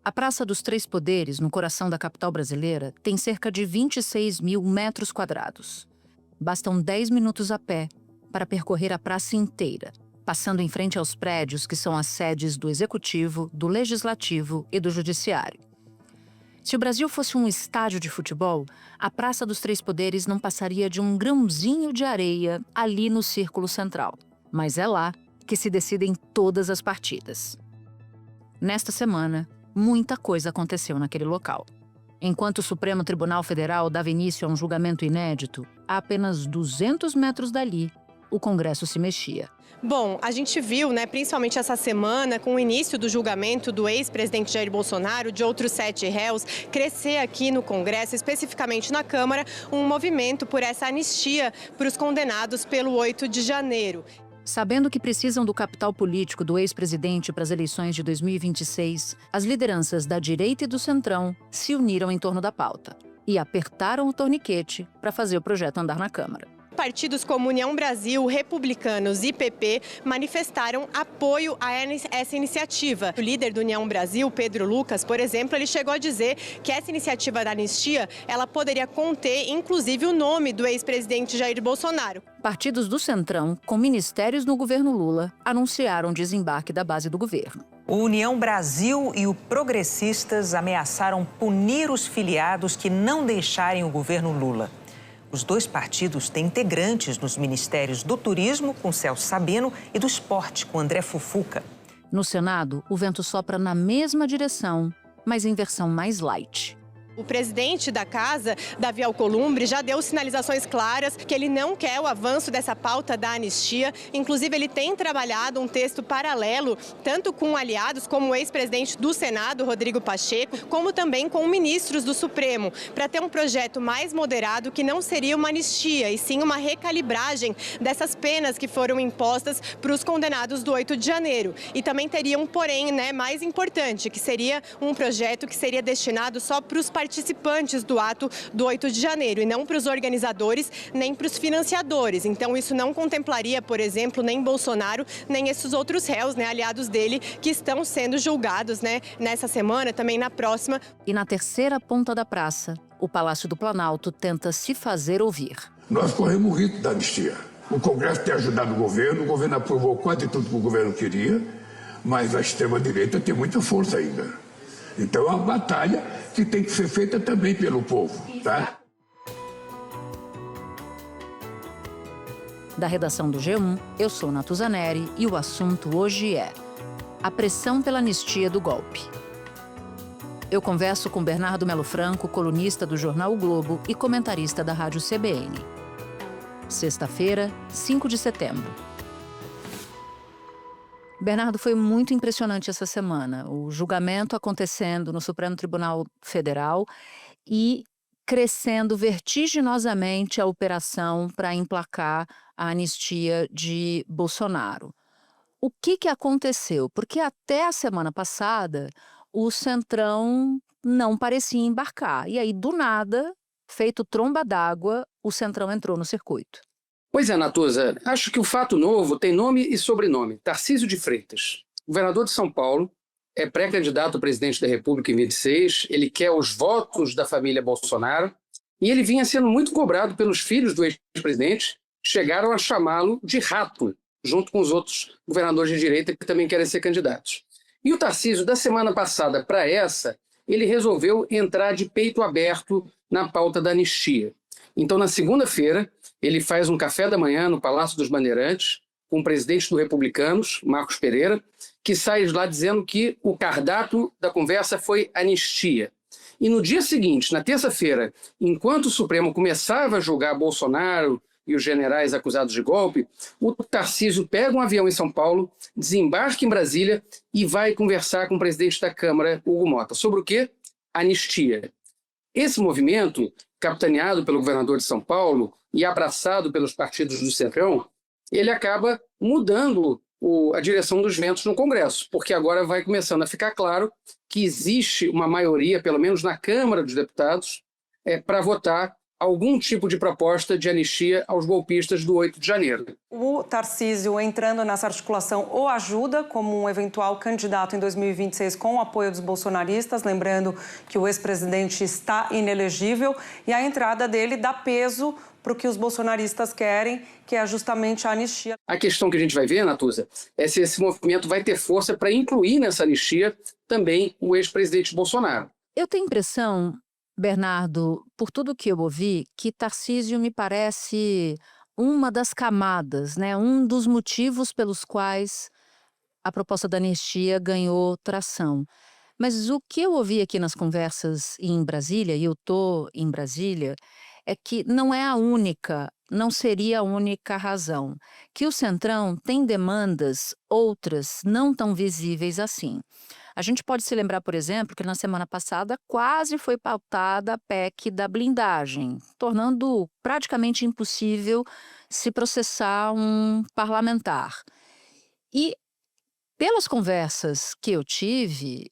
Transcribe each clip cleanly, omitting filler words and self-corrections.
A Praça dos Três Poderes, no coração da capital brasileira, tem cerca de 26 mil metros quadrados. Bastam 10 minutos a pé para percorrer a praça inteira, passando em frente aos prédios que são as sedes do Executivo, do Legislativo e do Judiciário. Se o Brasil fosse um estádio de futebol, a Praça dos Três Poderes não passaria de um grãozinho de areia ali no círculo central. Mas é lá que se decidem todas as partidas. Nesta semana, muita coisa aconteceu naquele local. Enquanto o Supremo Tribunal Federal dava início a um julgamento inédito, a apenas 200 metros dali, o Congresso se mexia. Bom, a gente viu, principalmente essa semana, com o início do julgamento do ex-presidente Jair Bolsonaro, de outros 7 réus, crescer aqui no Congresso, especificamente na Câmara, um movimento por essa anistia para os condenados pelo 8 de janeiro. Sabendo que precisam do capital político do ex-presidente para as eleições de 2026, as lideranças da direita e do centrão se uniram em torno da pauta e apertaram o torniquete para fazer o projeto andar na Câmara. Partidos como União Brasil, Republicanos e PP manifestaram apoio a essa iniciativa. O líder do União Brasil, Pedro Lucas, por exemplo, ele chegou a dizer que essa iniciativa da anistia, ela poderia conter, inclusive, o nome do ex-presidente Jair Bolsonaro. Partidos do Centrão, com ministérios no governo Lula, anunciaram o desembarque da base do governo. O União Brasil e o Progressistas ameaçaram punir os filiados que não deixarem o governo Lula. Os dois partidos têm integrantes nos ministérios do Turismo, com Celso Sabino, e do Esporte, com André Fufuca. No Senado, o vento sopra na mesma direção, mas em versão mais light. O presidente da Casa, Davi Alcolumbre, já deu sinalizações claras que ele não quer o avanço dessa pauta da anistia. Inclusive, ele tem trabalhado um texto paralelo, tanto com aliados como o ex-presidente do Senado, Rodrigo Pacheco, como também com ministros do Supremo, para ter um projeto mais moderado que não seria uma anistia, e sim uma recalibragem dessas penas que foram impostas para os condenados do 8 de janeiro. E também teria um porém mais importante, que seria um projeto que seria destinado só para os participantes do ato do 8 de janeiro e não para os organizadores nem para os financiadores. Então isso não contemplaria, por exemplo, nem Bolsonaro, nem esses outros réus, aliados dele, que estão sendo julgados nessa semana, também na próxima. E na terceira ponta da praça, o Palácio do Planalto tenta se fazer ouvir. Nós corremos o risco da anistia. O Congresso tem ajudado o governo aprovou quase tudo que o governo queria, mas a extrema-direita tem muita força ainda. Então é uma batalha que tem que ser feita também pelo povo, tá? Da redação do G1, eu sou Natuzaneri e o assunto hoje é a pressão pela anistia do golpe. Eu converso com Bernardo Melo Franco, colunista do jornal O Globo e comentarista da rádio CBN. Sexta-feira, 5 de setembro. Bernardo, foi muito impressionante essa semana. O julgamento acontecendo no Supremo Tribunal Federal e crescendo vertiginosamente a operação para emplacar a anistia de Bolsonaro. O que aconteceu? Porque até a semana passada o Centrão não parecia embarcar. E aí, do nada, feito tromba d'água, o Centrão entrou no circuito. Pois é, Natuza, acho que o fato novo tem nome e sobrenome, Tarcísio de Freitas. Governador de São Paulo, é pré-candidato a presidente da República em 26, ele quer os votos da família Bolsonaro e ele vinha sendo muito cobrado pelos filhos do ex-presidente, chegaram a chamá-lo de rato, junto com os outros governadores de direita que também querem ser candidatos. E o Tarcísio, da semana passada para essa, ele resolveu entrar de peito aberto na pauta da anistia. Então, na segunda-feira, ele faz um café da manhã no Palácio dos Bandeirantes com o presidente do Republicanos, Marcos Pereira, que sai de lá dizendo que o cardápio da conversa foi anistia. E no dia seguinte, na terça-feira, enquanto o Supremo começava a julgar Bolsonaro e os generais acusados de golpe, o Tarcísio pega um avião em São Paulo, desembarca em Brasília e vai conversar com o presidente da Câmara, Hugo Motta. Sobre o quê? Anistia. Esse movimento, capitaneado pelo governador de São Paulo e abraçado pelos partidos do Centrão, ele acaba mudando a direção dos ventos no Congresso, porque agora vai começando a ficar claro que existe uma maioria, pelo menos na Câmara dos Deputados, para votar algum tipo de proposta de anistia aos golpistas do 8 de janeiro. O Tarcísio, entrando nessa articulação, o ajuda como um eventual candidato em 2026 com o apoio dos bolsonaristas, lembrando que o ex-presidente está inelegível, e a entrada dele dá peso para o que os bolsonaristas querem, que é justamente a anistia. A questão que a gente vai ver, Natuza, é se esse movimento vai ter força para incluir nessa anistia também o ex-presidente Bolsonaro. Eu tenho a impressão, Bernardo, por tudo que eu ouvi, que Tarcísio me parece uma das camadas, né? Um dos motivos pelos quais a proposta da anistia ganhou tração. Mas o que eu ouvi aqui nas conversas em Brasília, e eu estou em Brasília, é que não é a única, não seria a única razão, que o Centrão tem demandas outras não tão visíveis assim. A gente pode se lembrar, por exemplo, que na semana passada quase foi pautada a PEC da blindagem, tornando praticamente impossível se processar um parlamentar. E pelas conversas que eu tive,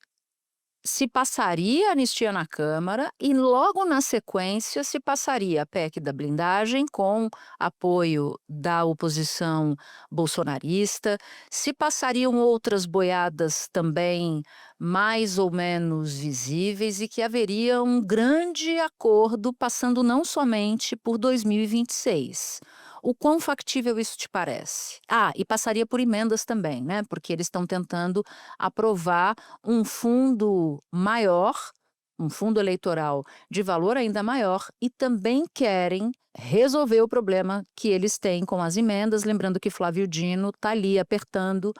se passaria a anistia na Câmara e logo na sequência se passaria a PEC da blindagem com apoio da oposição bolsonarista, se passariam outras boiadas também mais ou menos visíveis e que haveria um grande acordo passando não somente por 2026. O quão factível isso te parece? E passaria por emendas também, né? Porque eles estão tentando aprovar um fundo maior, um fundo eleitoral de valor ainda maior, e também querem resolver o problema que eles têm com as emendas, lembrando que Flávio Dino está ali apertando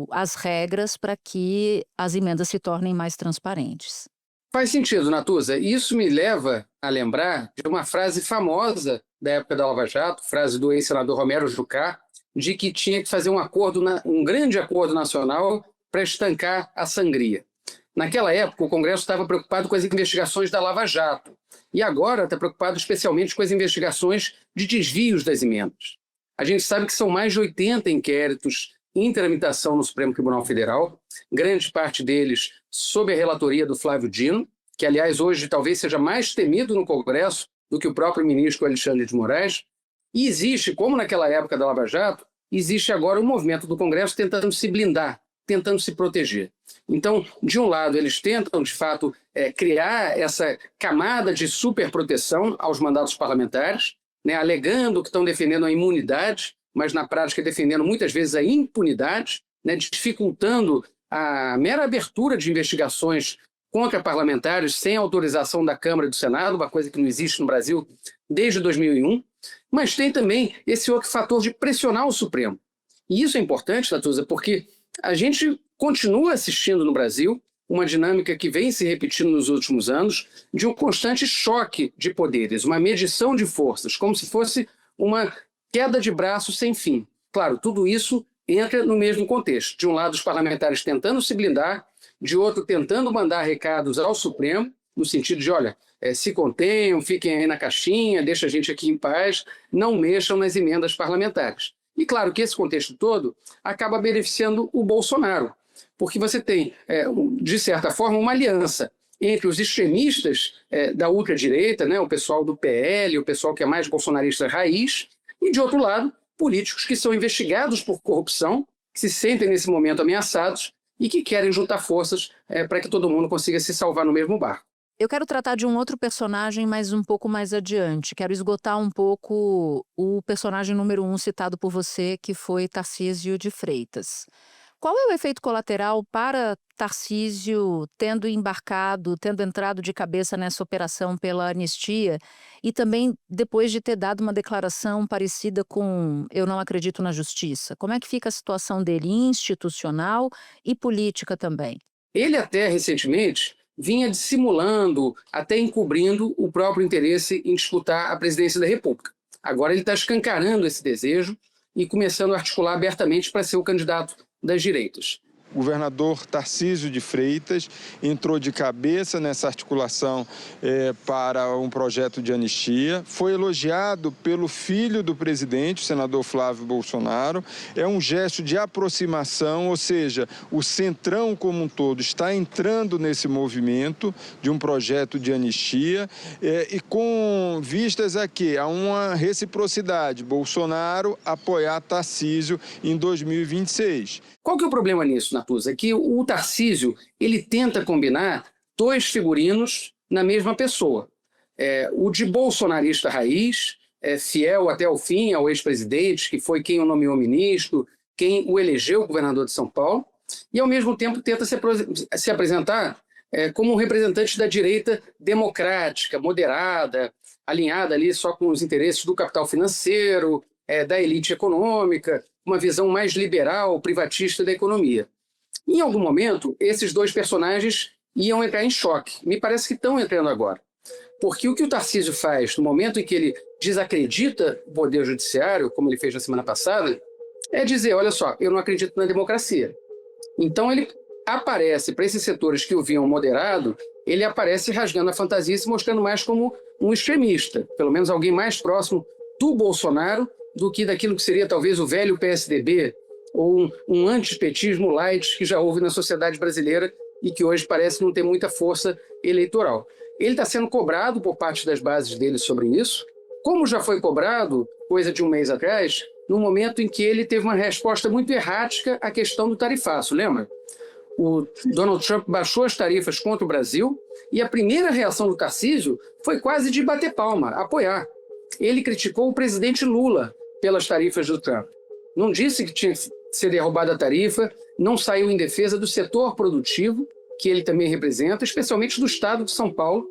as regras para que as emendas se tornem mais transparentes. Faz sentido, Natuza. Isso me leva a lembrar de uma frase famosa da época da Lava Jato, frase do ex-senador Romero Jucá, de que tinha que fazer um grande acordo nacional para estancar a sangria. Naquela época, o Congresso estava preocupado com as investigações da Lava Jato e agora está preocupado especialmente com as investigações de desvios das emendas. A gente sabe que são mais de 80 inquéritos em tramitação no Supremo Tribunal Federal, grande parte deles sob a relatoria do Flávio Dino, que, aliás, hoje talvez seja mais temido no Congresso do que o próprio ministro Alexandre de Moraes. E existe, como naquela época da Lava Jato, existe agora um movimento do Congresso tentando se blindar, tentando se proteger. Então, de um lado, eles tentam, de fato, criar essa camada de superproteção aos mandatos parlamentares, né, alegando que estão defendendo a imunidade, mas na prática defendendo muitas vezes a impunidade, né, dificultando a mera abertura de investigações contra parlamentares sem autorização da Câmara e do Senado, uma coisa que não existe no Brasil desde 2001, mas tem também esse outro fator de pressionar o Supremo. E isso é importante, Natuza, porque a gente continua assistindo no Brasil uma dinâmica que vem se repetindo nos últimos anos de um constante choque de poderes, uma medição de forças, como se fosse uma queda de braço sem fim. Claro, tudo isso entra no mesmo contexto. De um lado, os parlamentares tentando se blindar, de outro, tentando mandar recados ao Supremo, no sentido de, olha, se contenham, fiquem aí na caixinha, deixa a gente aqui em paz, não mexam nas emendas parlamentares. E claro que esse contexto todo acaba beneficiando o Bolsonaro, porque você tem, de certa forma, uma aliança entre os extremistas da ultradireita, né, o pessoal do PL, o pessoal que é mais bolsonarista raiz, e, de outro lado, políticos que são investigados por corrupção, que se sentem nesse momento ameaçados e que querem juntar forças para que todo mundo consiga se salvar no mesmo barco. Eu quero tratar de um outro personagem, mas um pouco mais adiante. Quero esgotar um pouco o personagem número 1 citado por você, que foi Tarcísio de Freitas. Qual é o efeito colateral para Tarcísio tendo entrado de cabeça nessa operação pela anistia e também depois de ter dado uma declaração parecida com "eu não acredito na justiça"? Como é que fica a situação dele institucional e política também? Ele até recentemente vinha dissimulando, até encobrindo o próprio interesse em disputar a presidência da República. Agora ele está escancarando esse desejo e começando a articular abertamente para ser o candidato das direitas. O governador Tarcísio de Freitas entrou de cabeça nessa articulação para um projeto de anistia. Foi elogiado pelo filho do presidente, o senador Flávio Bolsonaro. É um gesto de aproximação, ou seja, o Centrão como um todo está entrando nesse movimento de um projeto de anistia e com vistas aqui a uma reciprocidade, Bolsonaro apoiar Tarcísio em 2026. Qual que é o problema nisso, Natuza? É que o Tarcísio, ele tenta combinar dois figurinos na mesma pessoa. O de bolsonarista raiz, fiel até o fim ao ex-presidente, que foi quem o nomeou ministro, quem o elegeu governador de São Paulo, e ao mesmo tempo tenta se apresentar como um representante da direita democrática, moderada, alinhada ali só com os interesses do capital financeiro, da elite econômica, uma visão mais liberal, privatista da economia. Em algum momento, esses dois personagens iam entrar em choque. Me parece que estão entrando agora. Porque o que o Tarcísio faz no momento em que ele desacredita o poder judiciário, como ele fez na semana passada, é dizer, olha só, eu não acredito na democracia. Então ele aparece para esses setores que o viam moderado, ele aparece rasgando a fantasia e se mostrando mais como um extremista, pelo menos alguém mais próximo do Bolsonaro do que daquilo que seria talvez o velho PSDB ou um antipetismo light que já houve na sociedade brasileira e que hoje parece não ter muita força eleitoral. Ele está sendo cobrado por parte das bases dele sobre isso, como já foi cobrado, coisa de um mês atrás, no momento em que ele teve uma resposta muito errática à questão do tarifaço, lembra? O Donald Trump baixou as tarifas contra o Brasil e a primeira reação do Tarcísio foi quase de bater palma, apoiar. Ele criticou o presidente Lula pelas tarifas do Trump. Não disse que tinha que ser derrubada a tarifa, não saiu em defesa do setor produtivo, que ele também representa, especialmente do estado de São Paulo,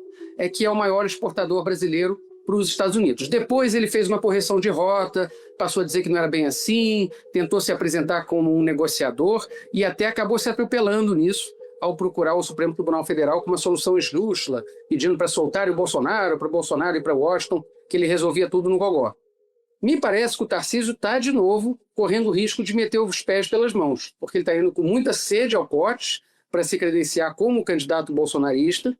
que é o maior exportador brasileiro para os Estados Unidos. Depois ele fez uma correção de rota, passou a dizer que não era bem assim, tentou se apresentar como um negociador e até acabou se atropelando nisso ao procurar o Supremo Tribunal Federal com uma solução esdrúxula, pedindo para soltar o Bolsonaro, para o Bolsonaro ir para Washington, que ele resolvia tudo no gogó. Me parece que o Tarcísio está, de novo, correndo o risco de meter os pés pelas mãos, porque ele está indo com muita sede ao pote para se credenciar como candidato bolsonarista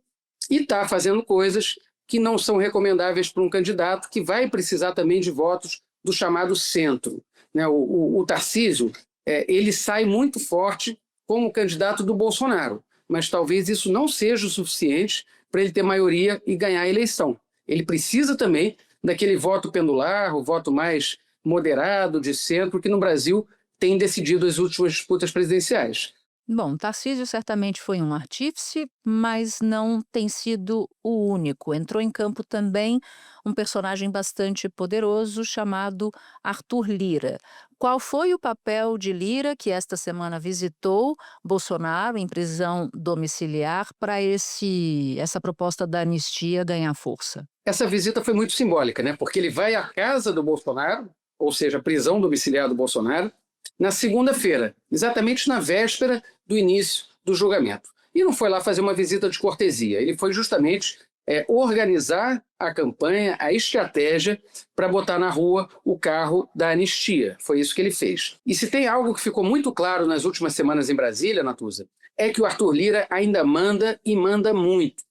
e está fazendo coisas que não são recomendáveis para um candidato que vai precisar também de votos do chamado centro. O Tarcísio ele sai muito forte como candidato do Bolsonaro, mas talvez isso não seja o suficiente para ele ter maioria e ganhar a eleição. Ele precisa também daquele voto pendular, o voto mais moderado, de centro, que no Brasil tem decidido as últimas disputas presidenciais. Bom, Tarcísio certamente foi um artífice, mas não tem sido o único. Entrou em campo também um personagem bastante poderoso chamado Arthur Lira. Qual foi o papel de Lira, que esta semana visitou Bolsonaro em prisão domiciliar, para essa proposta da anistia ganhar força? Essa visita foi muito simbólica, né? Porque ele vai à casa do Bolsonaro, ou seja, a prisão domiciliar do Bolsonaro, na segunda-feira, exatamente na véspera do início do julgamento. E não foi lá fazer uma visita de cortesia, ele foi justamente organizar a campanha, a estratégia para botar na rua o carro da anistia. Foi isso que ele fez. E se tem algo que ficou muito claro nas últimas semanas em Brasília, Natuza, é que o Arthur Lira ainda manda e manda muito.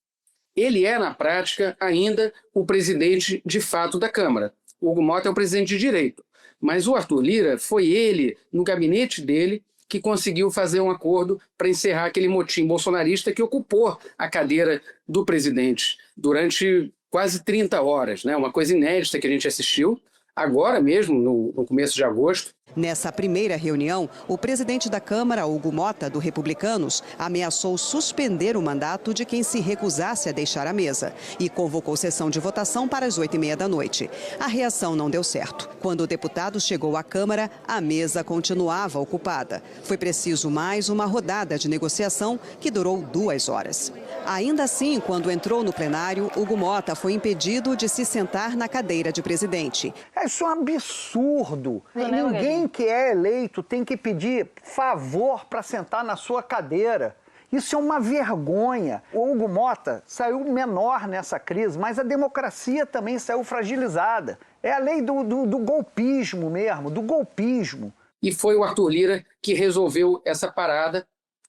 Ele é, na prática, ainda o presidente de fato da Câmara. O Hugo Mota é o presidente de direito. Mas o Arthur Lira foi ele, no gabinete dele, que conseguiu fazer um acordo para encerrar aquele motim bolsonarista que ocupou a cadeira do presidente durante quase 30 horas, né? Uma coisa inédita que a gente assistiu agora mesmo, no começo de agosto. Nessa primeira reunião, o presidente da Câmara, Hugo Mota, do Republicanos, ameaçou suspender o mandato de quem se recusasse a deixar a mesa e convocou sessão de votação para as 8h30 da noite. A reação não deu certo. Quando o deputado chegou à Câmara, a mesa continuava ocupada. Foi preciso mais uma rodada de negociação que durou 2 horas. Ainda assim, quando entrou no plenário, Hugo Mota foi impedido de se sentar na cadeira de presidente. Isso é um absurdo. Ninguém que é eleito tem que pedir favor para sentar na sua cadeira. Isso é uma vergonha. O Hugo Mota saiu menor nessa crise, mas a democracia também saiu fragilizada. É a lei do golpismo mesmo, do golpismo. E foi o Arthur Lira que resolveu essa parada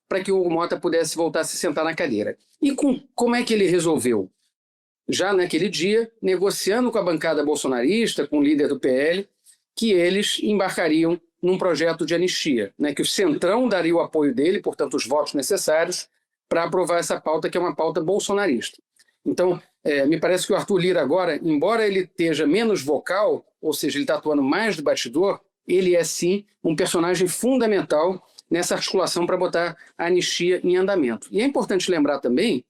para que o Hugo Mota pudesse voltar a se sentar na cadeira. E como é que ele resolveu? Já naquele dia, negociando com a bancada bolsonarista, com o líder do PL, que eles embarcariam num projeto de anistia, né, que o Centrão daria o apoio dele, portanto, os votos necessários, para aprovar essa pauta, que é uma pauta bolsonarista. Então, me parece que o Arthur Lira agora, embora ele esteja menos vocal, ou seja, ele está atuando mais de bastidor, ele é, sim, um personagem fundamental nessa articulação para botar a anistia em andamento. E é importante lembrar também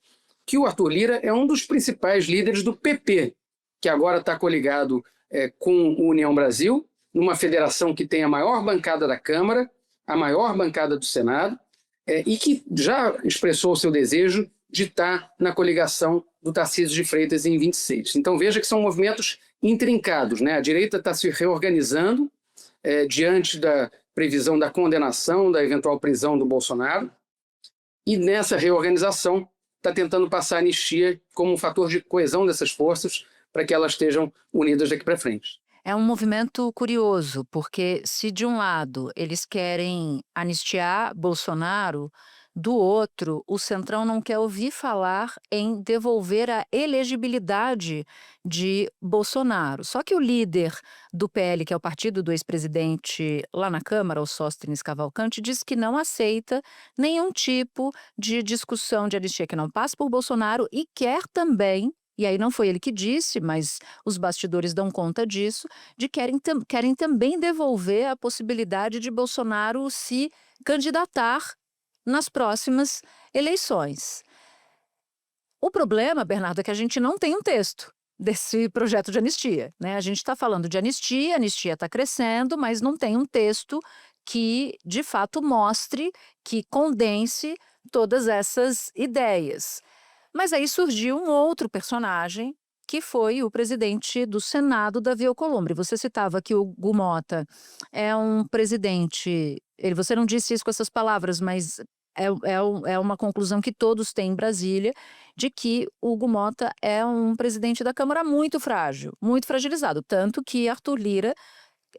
que o Arthur Lira é um dos principais líderes do PP, que agora está coligado com o União Brasil, numa federação que tem a maior bancada da Câmara, a maior bancada do Senado, e que já expressou o seu desejo de estar na coligação do Tarcísio de Freitas em 26. Então veja que são movimentos intrincados, né? A direita está se reorganizando diante da previsão da condenação, da eventual prisão do Bolsonaro, e nessa reorganização está tentando passar a anistia como um fator de coesão dessas forças para que elas estejam unidas daqui para frente. É um movimento curioso, porque se de um lado eles querem anistiar Bolsonaro, do outro, o Centrão não quer ouvir falar em devolver a elegibilidade de Bolsonaro. Só que o líder do PL, que é o partido do ex-presidente lá na Câmara, o Sóstenes Cavalcante, diz que não aceita nenhum tipo de discussão de anistia que não passe por Bolsonaro e quer também, e aí não foi ele que disse, mas os bastidores dão conta disso, de querem também devolver a possibilidade de Bolsonaro se candidatar nas próximas eleições. O problema, Bernardo, é que a gente não tem um texto desse projeto de anistia, né? A gente está falando de anistia, a anistia está crescendo, mas não tem um texto que, de fato, mostre, que condense todas essas ideias. Mas aí surgiu um outro personagem, que foi o presidente do Senado, Davi Alcolumbre. Você citava que o Hugo Mota é um presidente... Você não disse isso com essas palavras, mas é uma conclusão que todos têm em Brasília, de que o Hugo Mota é um presidente da Câmara muito frágil, muito fragilizado, tanto que Arthur Lira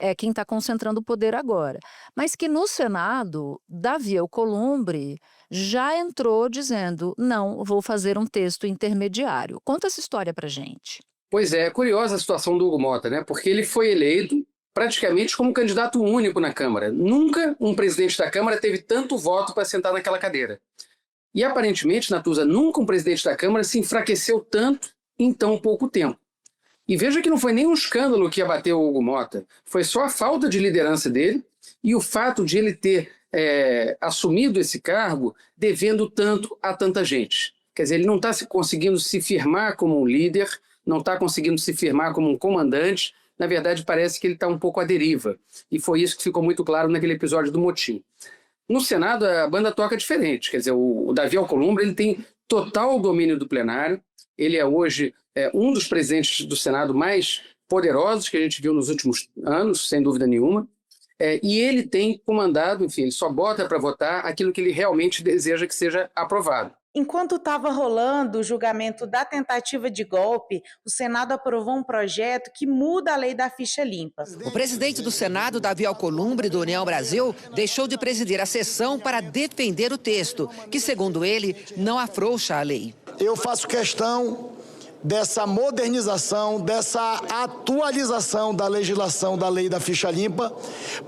é quem está concentrando o poder agora. Mas que no Senado, Davi Alcolumbre já entrou dizendo, não, vou fazer um texto intermediário. Conta essa história pra gente. Pois é curiosa a situação do Hugo Mota, né? Porque ele foi eleito praticamente como candidato único na Câmara. Nunca um presidente da Câmara teve tanto voto para sentar naquela cadeira. E aparentemente, Natuza, nunca um presidente da Câmara se enfraqueceu tanto em tão pouco tempo. E veja que não foi nenhum escândalo que abateu o Hugo Mota, foi só a falta de liderança dele e o fato de ele ter assumido esse cargo devendo tanto a tanta gente. Quer dizer, ele não está conseguindo se firmar como um líder, não está conseguindo se firmar como um comandante. Na verdade, parece que ele está um pouco à deriva. E foi isso que ficou muito claro naquele episódio do motim. No Senado, a banda toca diferente. Quer dizer, o Davi Alcolumbre ele tem total domínio do plenário. Ele é hoje um dos presidentes do Senado mais poderosos que a gente viu nos últimos anos, sem dúvida nenhuma. E ele tem comandado, enfim, ele só bota para votar aquilo que ele realmente deseja que seja aprovado. Enquanto estava rolando o julgamento da tentativa de golpe, o Senado aprovou um projeto que muda a lei da ficha limpa. O presidente do Senado, Davi Alcolumbre, do União Brasil, deixou de presidir a sessão para defender o texto, que, segundo ele, não afrouxa a lei. Eu faço questão dessa modernização, dessa atualização da legislação da lei da ficha limpa,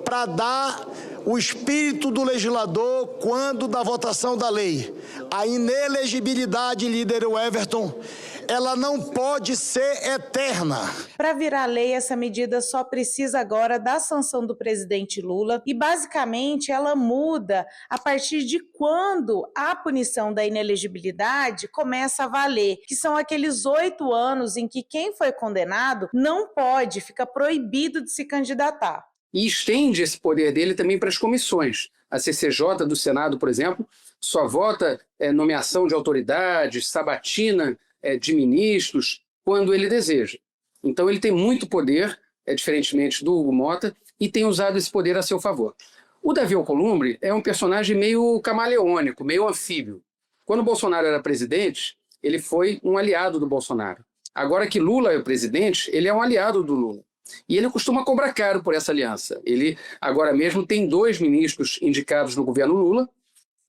para dar o espírito do legislador quando da votação da lei. A inelegibilidade, líder Everton, ela não pode ser eterna. Para virar lei, essa medida só precisa agora da sanção do presidente Lula e, basicamente, ela muda a partir de quando a punição da inelegibilidade começa a valer, que são aqueles 8 anos em que quem foi condenado não pode, fica proibido de se candidatar. E estende esse poder dele também para as comissões. A CCJ do Senado, por exemplo, só vota nomeação de autoridades, sabatina de ministros, quando ele deseja. Então ele tem muito poder, diferentemente do Hugo Mota, e tem usado esse poder a seu favor. O Davi Alcolumbre é um personagem meio camaleônico, meio anfíbio. Quando o Bolsonaro era presidente, ele foi um aliado do Bolsonaro. Agora que Lula é o presidente, ele é um aliado do Lula. E ele costuma cobrar caro por essa aliança. Ele agora mesmo tem 2 ministros indicados no governo Lula,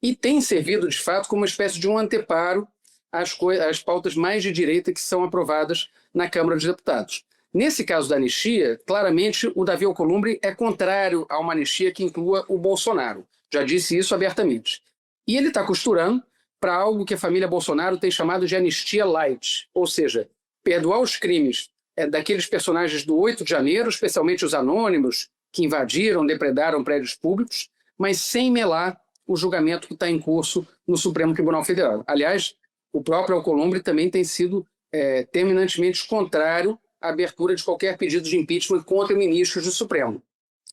e tem servido, de fato, como uma espécie de um anteparo às pautas mais de direita que são aprovadas na Câmara dos Deputados. Nesse caso da anistia, claramente o Davi Alcolumbre é contrário a uma anistia que inclua o Bolsonaro. Já disse isso abertamente. E ele está costurando para algo que a família Bolsonaro tem chamado de anistia light, ou seja, perdoar os crimes daqueles personagens do 8 de janeiro, especialmente os anônimos, que invadiram, depredaram prédios públicos, mas sem melar o julgamento que está em curso no Supremo Tribunal Federal. Aliás, o próprio Alcolumbre também tem sido terminantemente contrário à abertura de qualquer pedido de impeachment contra ministros do Supremo.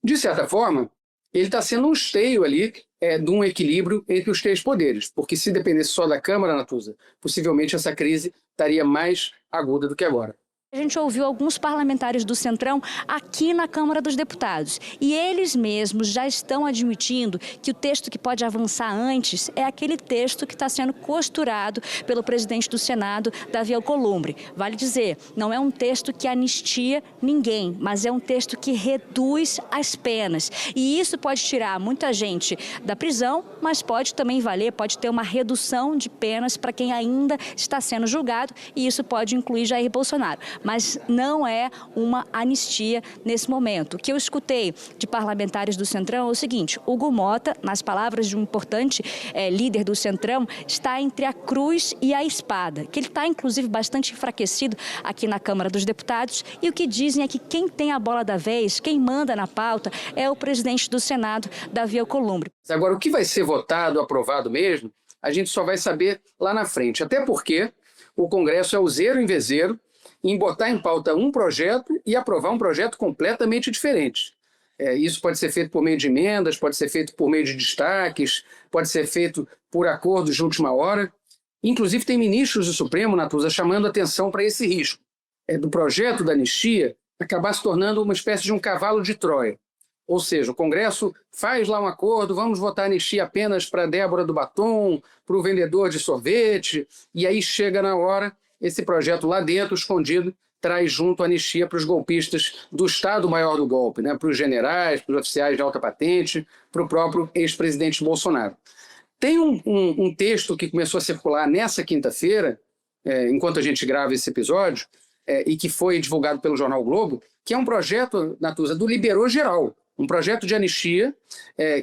De certa forma, ele está sendo um esteio ali de um equilíbrio entre os três poderes, porque se dependesse só da Câmara, Natuza, possivelmente essa crise estaria mais aguda do que agora. A gente ouviu alguns parlamentares do Centrão aqui na Câmara dos Deputados e eles mesmos já estão admitindo que o texto que pode avançar antes é aquele texto que está sendo costurado pelo presidente do Senado, Davi Alcolumbre. Vale dizer, não é um texto que anistia ninguém, mas é um texto que reduz as penas. E isso pode tirar muita gente da prisão, mas pode também pode ter uma redução de penas para quem ainda está sendo julgado e isso pode incluir Jair Bolsonaro. Mas não é uma anistia nesse momento. O que eu escutei de parlamentares do Centrão é o seguinte: Hugo Mota, nas palavras de um importante líder do Centrão, está entre a cruz e a espada, que ele está, inclusive, bastante enfraquecido aqui na Câmara dos Deputados, e o que dizem é que quem tem a bola da vez, quem manda na pauta, é o presidente do Senado, Davi Alcolumbre. Agora, o que vai ser votado, aprovado mesmo, a gente só vai saber lá na frente, até porque o Congresso é o zero em vezeiro em botar em pauta um projeto e aprovar um projeto completamente diferente. Isso pode ser feito por meio de emendas, pode ser feito por meio de destaques, pode ser feito por acordos de última hora. Inclusive, tem ministros do Supremo, Natuza, chamando atenção para esse risco do projeto da anistia acabar se tornando uma espécie de um cavalo de Troia. Ou seja, o Congresso faz lá um acordo, vamos votar anistia apenas para a Débora do Batom, para o vendedor de sorvete, e aí chega na hora, esse projeto lá dentro, escondido, traz junto a anistia para os golpistas do Estado-Maior do golpe, né? Para os generais, para os oficiais de alta patente, para o próprio ex-presidente Bolsonaro. Tem um texto que começou a circular nessa quinta-feira, enquanto a gente grava esse episódio, e que foi divulgado pelo Jornal Globo, que é um projeto, Natuza, do Liberou Geral, um projeto de anistia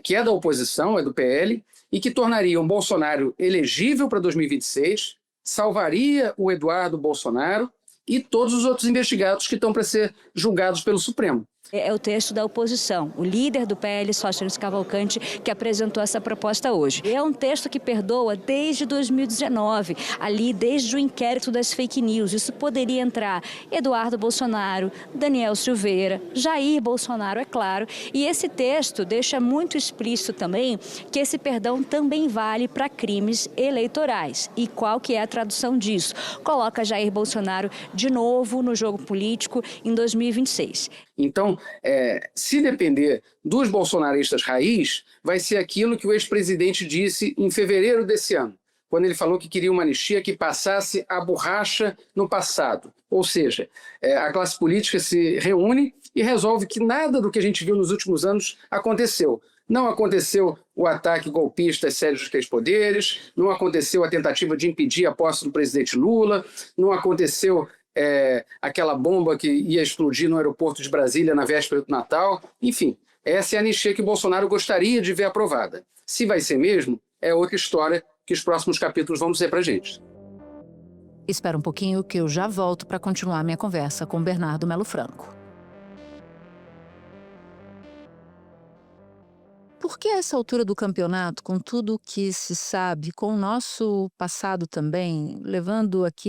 que é da oposição, é do PL, e que tornaria o Bolsonaro elegível para 2026, salvaria o Eduardo Bolsonaro e todos os outros investigados que estão para ser julgados pelo Supremo. É o texto da oposição, o líder do PL, Sóstenes Cavalcante, que apresentou essa proposta hoje. É um texto que perdoa desde 2019, ali desde o inquérito das fake news. Isso poderia entrar Eduardo Bolsonaro, Daniel Silveira, Jair Bolsonaro, é claro. E esse texto deixa muito explícito também que esse perdão também vale para crimes eleitorais. E qual que é a tradução disso? Coloca Jair Bolsonaro de novo no jogo político em 2026. Então, se depender dos bolsonaristas raiz, vai ser aquilo que o ex-presidente disse em fevereiro desse ano, quando ele falou que queria uma anistia que passasse a borracha no passado. Ou seja, a classe política se reúne e resolve que nada do que a gente viu nos últimos anos aconteceu. Não aconteceu o ataque golpista às sedes dos três poderes, não aconteceu a tentativa de impedir a posse do presidente Lula, não aconteceu aquela bomba que ia explodir no aeroporto de Brasília na véspera do Natal. Enfim, essa é a anistia que Bolsonaro gostaria de ver aprovada. Se vai ser mesmo, é outra história que os próximos capítulos vão dizer pra gente. Espera um pouquinho que eu já volto para continuar minha conversa com Bernardo Melo Franco. Por que a essa altura do campeonato, com tudo o que se sabe, com o nosso passado também,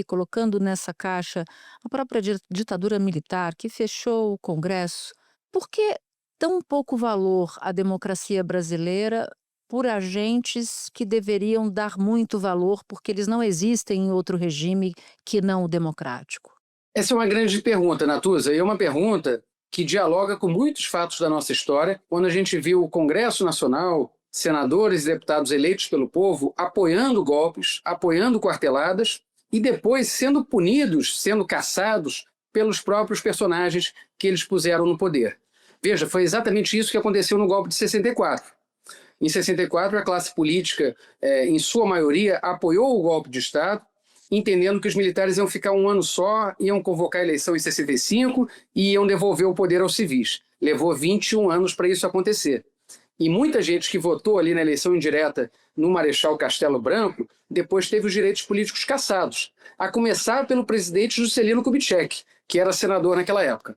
colocando nessa caixa a própria ditadura militar que fechou o Congresso, por que tão pouco valor à democracia brasileira por agentes que deveriam dar muito valor porque eles não existem em outro regime que não o democrático? Essa é uma grande pergunta, Natuza, e é uma pergunta que dialoga com muitos fatos da nossa história, quando a gente viu o Congresso Nacional, senadores e deputados eleitos pelo povo, apoiando golpes, apoiando quarteladas e depois sendo punidos, sendo caçados pelos próprios personagens que eles puseram no poder. Veja, foi exatamente isso que aconteceu no golpe de 64. Em 64, a classe política, em sua maioria, apoiou o golpe de Estado, entendendo que os militares iam ficar um ano só, iam convocar a eleição em 65 e iam devolver o poder aos civis. Levou 21 anos para isso acontecer. E muita gente que votou ali na eleição indireta no Marechal Castelo Branco, depois teve os direitos políticos cassados, a começar pelo presidente Juscelino Kubitschek, que era senador naquela época.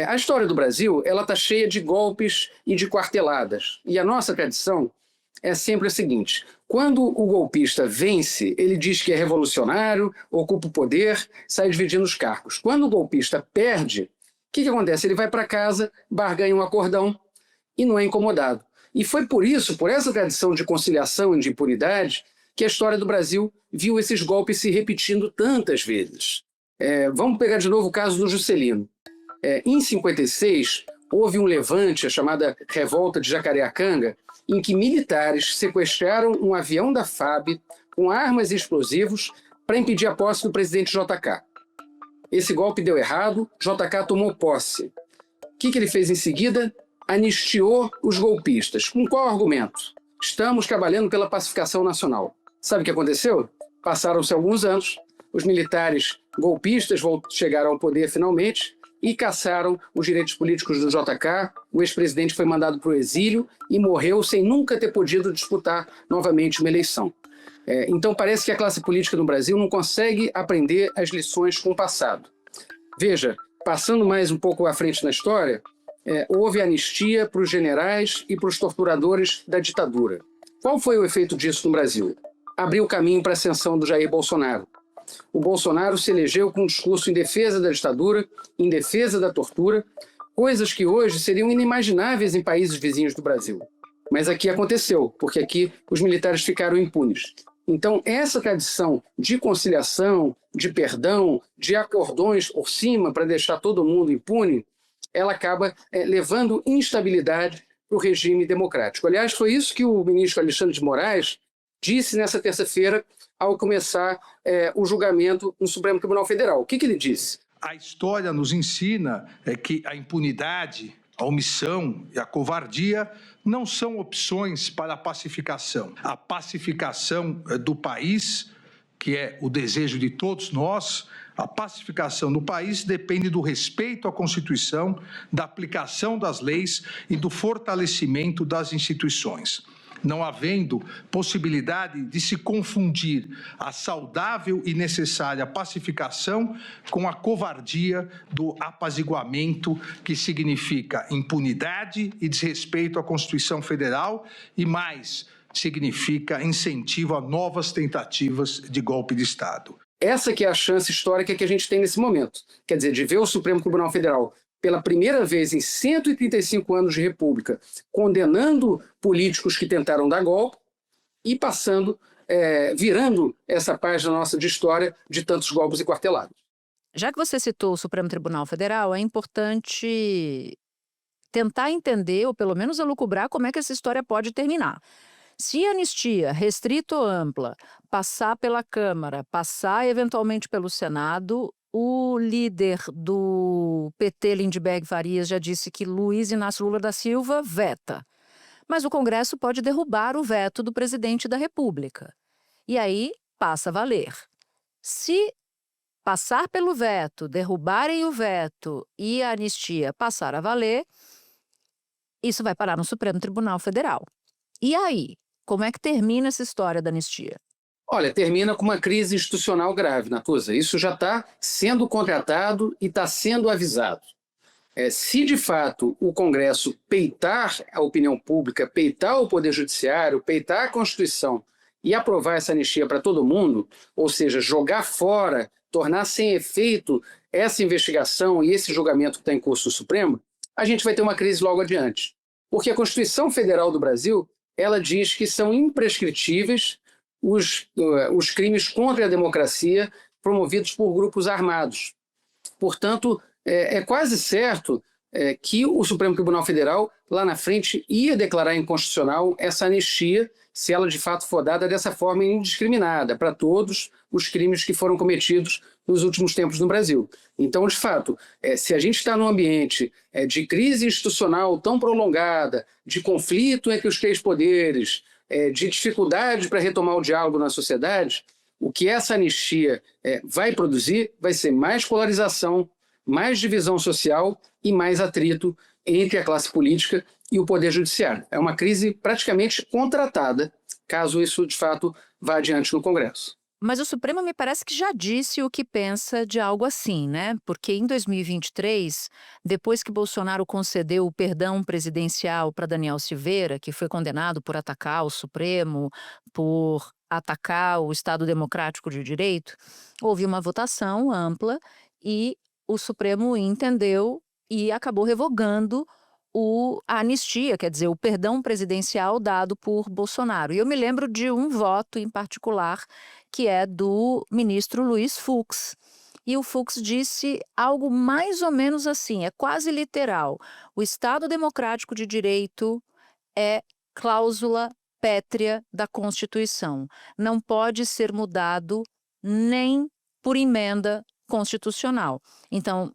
A história do Brasil está cheia de golpes e de quarteladas. E a nossa tradição é sempre a seguinte: quando o golpista vence, ele diz que é revolucionário, ocupa o poder, sai dividindo os cargos. Quando o golpista perde, o que acontece? Ele vai para casa, barganha um acordão e não é incomodado. E foi por isso, por essa tradição de conciliação e de impunidade, que a história do Brasil viu esses golpes se repetindo tantas vezes. Vamos pegar de novo o caso do Juscelino. Em 56, houve um levante, a chamada Revolta de Jacareacanga, em que militares sequestraram um avião da FAB com armas e explosivos para impedir a posse do presidente JK. Esse golpe deu errado, JK tomou posse. O que ele fez em seguida? Anistiou os golpistas. Com qual argumento? Estamos trabalhando pela pacificação nacional. Sabe o que aconteceu? Passaram-se alguns anos, os militares golpistas chegaram ao poder finalmente e cassaram os direitos políticos do JK. O ex-presidente foi mandado para o exílio e morreu sem nunca ter podido disputar novamente uma eleição. Então parece que a classe política no Brasil não consegue aprender as lições com o passado. Veja, passando mais um pouco à frente na história, houve anistia para os generais e para os torturadores da ditadura. Qual foi o efeito disso no Brasil? Abriu caminho para a ascensão do Jair Bolsonaro. O Bolsonaro se elegeu com um discurso em defesa da ditadura, em defesa da tortura, coisas que hoje seriam inimagináveis em países vizinhos do Brasil. Mas aqui aconteceu, porque aqui os militares ficaram impunes. Então, essa tradição de conciliação, de perdão, de acordões por cima para deixar todo mundo impune, ela acaba levando instabilidade para o regime democrático. Aliás, foi isso que o ministro Alexandre de Moraes disse nessa terça-feira ao começar o julgamento no Supremo Tribunal Federal. O que ele disse? A história nos ensina que a impunidade, a omissão e a covardia não são opções para a pacificação. A pacificação do país, que é o desejo de todos nós, a pacificação do país depende do respeito à Constituição, da aplicação das leis e do fortalecimento das instituições. Não havendo possibilidade de se confundir a saudável e necessária pacificação com a covardia do apaziguamento, que significa impunidade e desrespeito à Constituição Federal e, mais, significa incentivo a novas tentativas de golpe de Estado. Essa que é a chance histórica que a gente tem nesse momento. Quer dizer, de ver o Supremo Tribunal Federal pela primeira vez em 135 anos de república, condenando políticos que tentaram dar golpe e virando essa página nossa de história de tantos golpes e quartelados. Já que você citou o Supremo Tribunal Federal, é importante tentar entender, ou pelo menos elucubrar, como é que essa história pode terminar. Se a anistia, restrita ou ampla, passar pela Câmara, passar eventualmente pelo Senado, o líder do PT, Lindbergh Farias, já disse que Luiz Inácio Lula da Silva veta. Mas o Congresso pode derrubar o veto do presidente da República. E aí passa a valer. Se passar pelo veto, derrubarem o veto e a anistia passar a valer, isso vai parar no Supremo Tribunal Federal. E aí, como é que termina essa história da anistia? Olha, termina com uma crise institucional grave, Natuza. Isso já está sendo contratado e está sendo avisado. Se, de fato, o Congresso peitar a opinião pública, peitar o Poder Judiciário, peitar a Constituição e aprovar essa anistia para todo mundo, ou seja, jogar fora, tornar sem efeito essa investigação e esse julgamento que está em curso no Supremo, a gente vai ter uma crise logo adiante. Porque a Constituição Federal do Brasil, ela diz que são imprescritíveis os crimes contra a democracia promovidos por grupos armados. Portanto, é quase certo que o Supremo Tribunal Federal, lá na frente, ia declarar inconstitucional essa anistia, se ela de fato for dada dessa forma indiscriminada, para todos os crimes que foram cometidos nos últimos tempos no Brasil. Então, de fato, se a gente está num ambiente de crise institucional tão prolongada, de conflito entre os três poderes, de dificuldade para retomar o diálogo na sociedade, o que essa anistia vai produzir vai ser mais polarização, mais divisão social e mais atrito entre a classe política e o Poder Judiciário. É uma crise praticamente contratada, caso isso, de fato, vá adiante no Congresso. Mas o Supremo me parece que já disse o que pensa de algo assim, né? Porque em 2023, depois que Bolsonaro concedeu o perdão presidencial para Daniel Silveira, que foi condenado por atacar o Supremo, por atacar o Estado Democrático de Direito, houve uma votação ampla e o Supremo entendeu e acabou revogando a anistia, quer dizer, o perdão presidencial dado por Bolsonaro. E eu me lembro de um voto em particular, que é do ministro Luiz Fux. E o Fux disse algo mais ou menos assim, é quase literal. O Estado Democrático de Direito é cláusula pétrea da Constituição. Não pode ser mudado nem por emenda constitucional. Então,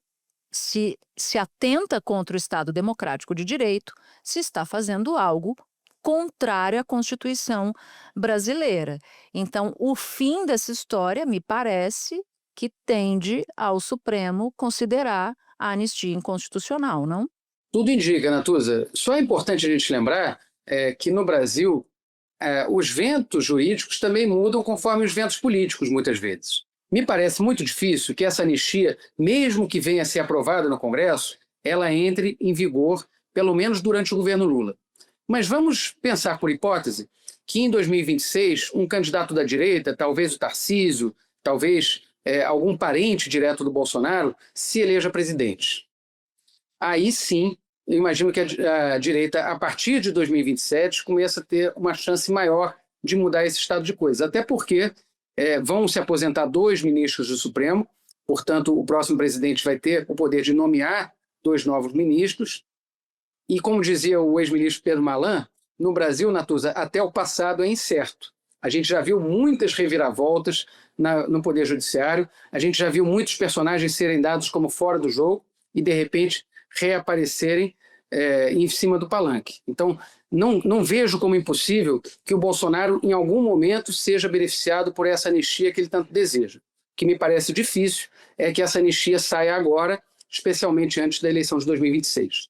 se atenta contra o Estado Democrático de Direito, se está fazendo algo contrário à Constituição brasileira. Então, o fim dessa história, me parece, que tende ao Supremo considerar a anistia inconstitucional, não? Tudo indica, Natuza. Só é importante a gente lembrar que no Brasil os ventos jurídicos também mudam conforme os ventos políticos, muitas vezes. Me parece muito difícil que essa anistia, mesmo que venha a ser aprovada no Congresso, ela entre em vigor, pelo menos durante o governo Lula. Mas vamos pensar por hipótese que em 2026 um candidato da direita, talvez o Tarcísio, talvez algum parente direto do Bolsonaro, se eleja presidente. Aí sim, eu imagino que a direita, a partir de 2027, começa a ter uma chance maior de mudar esse estado de coisas. Até porque vão se aposentar 2 ministros do Supremo, portanto, o próximo presidente vai ter o poder de nomear 2 novos ministros. E, como dizia o ex-ministro Pedro Malan, no Brasil, Natuza, até o passado é incerto. A gente já viu muitas reviravoltas no Poder Judiciário, a gente já viu muitos personagens serem dados como fora do jogo e, de repente, reaparecerem em cima do palanque. Então, não vejo como impossível que o Bolsonaro, em algum momento, seja beneficiado por essa anistia que ele tanto deseja. O que me parece difícil é que essa anistia saia agora, especialmente antes da eleição de 2026.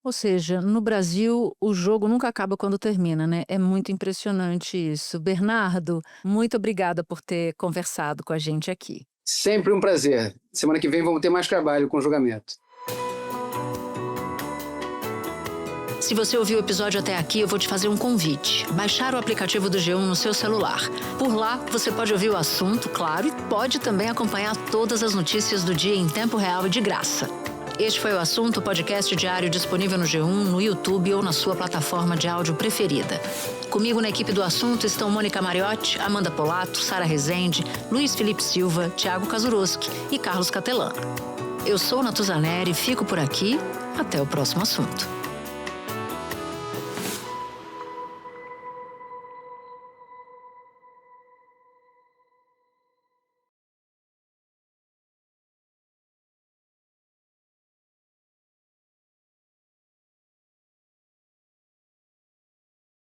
Ou seja, no Brasil, o jogo nunca acaba quando termina, né? É muito impressionante isso. Bernardo, muito obrigada por ter conversado com a gente aqui. Sempre um prazer. Semana que vem vamos ter mais trabalho com o julgamento. Se você ouviu o episódio até aqui, eu vou te fazer um convite. Baixar o aplicativo do G1 no seu celular. Por lá, você pode ouvir o assunto, claro, e pode também acompanhar todas as notícias do dia em tempo real e de graça. Este foi o Assunto, podcast diário disponível no G1, no YouTube ou na sua plataforma de áudio preferida. Comigo na equipe do Assunto estão Mônica Mariotti, Amanda Polato, Sara Rezende, Luiz Felipe Silva, Thiago Kazuroski e Carlos Catelan. Eu sou Natuza Neri, fico por aqui. Até o próximo assunto.